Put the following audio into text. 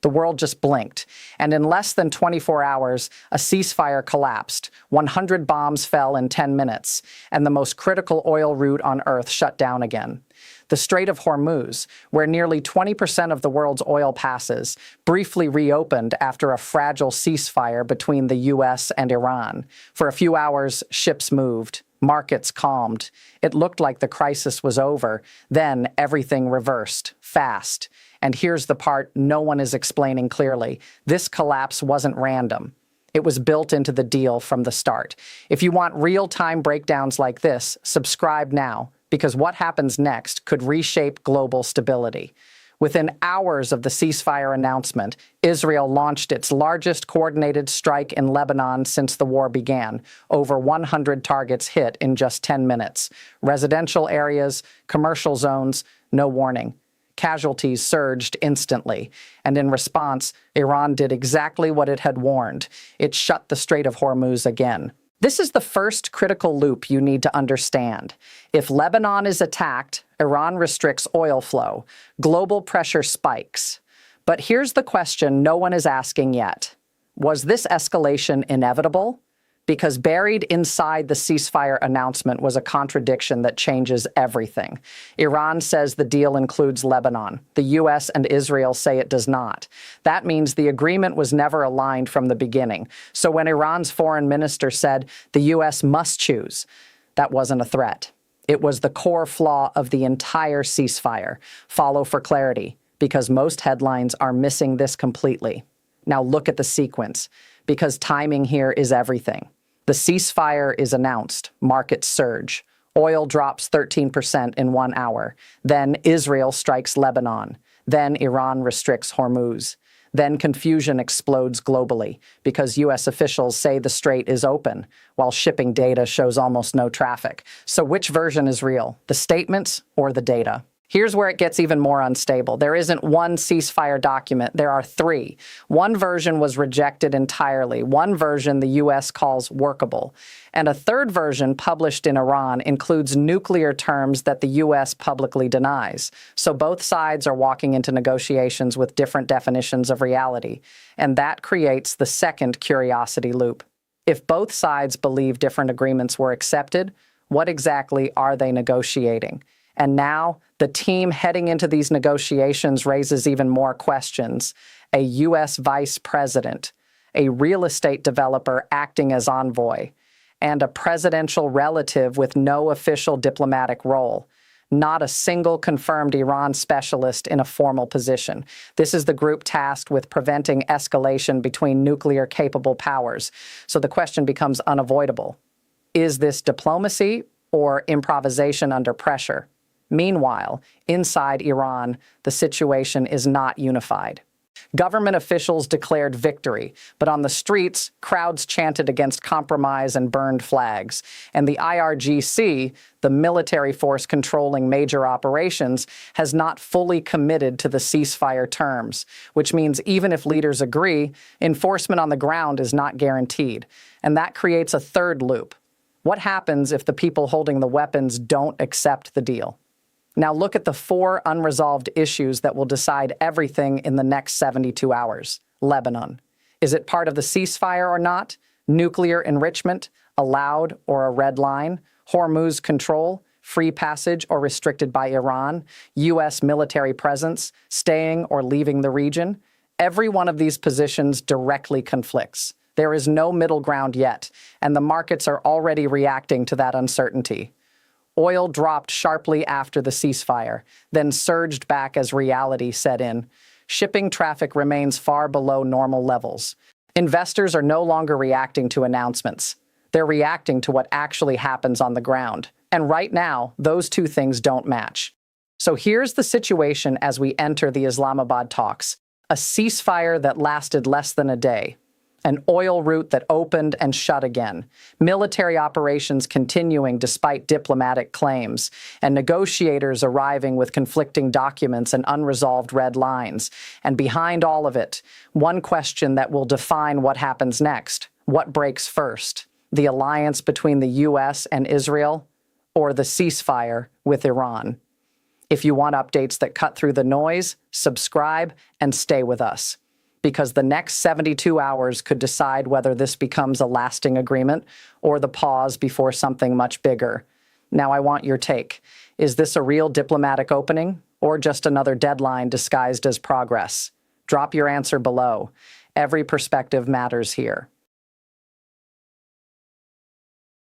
The world just blinked, and in less than 24 hours, a ceasefire collapsed. 100 bombs fell in 10 minutes, and the most critical oil route on Earth shut down again. The Strait of Hormuz, where nearly 20% of the world's oil passes, briefly reopened after a fragile ceasefire between the U.S. and Iran. For a few hours, ships moved. Markets calmed. It looked like the crisis was over. Then everything reversed, fast. And here's the part no one is explaining clearly. This collapse wasn't random. It was built into the deal from the start. If you want real-time breakdowns like this, subscribe now, because what happens next could reshape global stability. Within hours of the ceasefire announcement, Israel launched its largest coordinated strike in Lebanon since the war began. Over 100 targets hit in just 10 minutes. Residential areas, commercial zones, no warning. Casualties surged instantly, and in response, Iran did exactly what it had warned. It shut the Strait of Hormuz again. This is the first critical loop you need to understand. If Lebanon is attacked, Iran restricts oil flow. Global pressure spikes. But here's the question no one is asking yet. Was this escalation inevitable? Because buried inside the ceasefire announcement was a contradiction that changes everything. Iran says the deal includes Lebanon. The U.S. and Israel say it does not. That means the agreement was never aligned from the beginning. So when Iran's foreign minister said the U.S. must choose, that wasn't a threat. It was the core flaw of the entire ceasefire. Follow for clarity, because most headlines are missing this completely. Now look at the sequence, because timing here is everything. The ceasefire is announced, markets surge. Oil drops 13% in 1 hour. Then Israel strikes Lebanon. Then Iran restricts Hormuz. Then confusion explodes globally because U.S. officials say the strait is open, while shipping data shows almost no traffic. So which version is real, the statements or the data? Here's where it gets even more unstable. There isn't one ceasefire document, there are three. One version was rejected entirely. One version the U.S. calls workable. And a third version published in Iran includes nuclear terms that the U.S. publicly denies. So both sides are walking into negotiations with different definitions of reality. And that creates the second curiosity loop. If both sides believe different agreements were accepted, what exactly are they negotiating? And now, the team heading into these negotiations raises even more questions. A U.S. vice president, a real estate developer acting as envoy, and a presidential relative with no official diplomatic role. Not a single confirmed Iran specialist in a formal position. This is the group tasked with preventing escalation between nuclear-capable powers. So the question becomes unavoidable. Is this diplomacy or improvisation under pressure? Meanwhile, inside Iran, the situation is not unified. Government officials declared victory, but on the streets, crowds chanted against compromise and burned flags. And the IRGC, the military force controlling major operations, has not fully committed to the ceasefire terms, which means even if leaders agree, enforcement on the ground is not guaranteed. And that creates a third loop. What happens if the people holding the weapons don't accept the deal? Now look at the 4 unresolved issues that will decide everything in the next 72 hours. Lebanon. Is it part of the ceasefire or not? Nuclear enrichment, allowed or a red line? Hormuz control, free passage or restricted by Iran? U.S. military presence, staying or leaving the region? Every one of these positions directly conflicts. There is no middle ground yet, and the markets are already reacting to that uncertainty. Oil dropped sharply after the ceasefire, then surged back as reality set in. Shipping traffic remains far below normal levels. Investors are no longer reacting to announcements. They're reacting to what actually happens on the ground. And right now, those two things don't match. So here's the situation as we enter the Islamabad talks. A ceasefire that lasted less than a day. An oil route that opened and shut again, military operations continuing despite diplomatic claims, and negotiators arriving with conflicting documents and unresolved red lines. And behind all of it, one question that will define what happens next. What breaks first? The alliance between the U.S. and Israel, or the ceasefire with Iran? If you want updates that cut through the noise, subscribe and stay with us. because the next 72 hours could decide whether this becomes a lasting agreement or the pause before something much bigger. Now I want your take. Is this a real diplomatic opening or just another deadline disguised as progress? Drop your answer below. Every perspective matters here.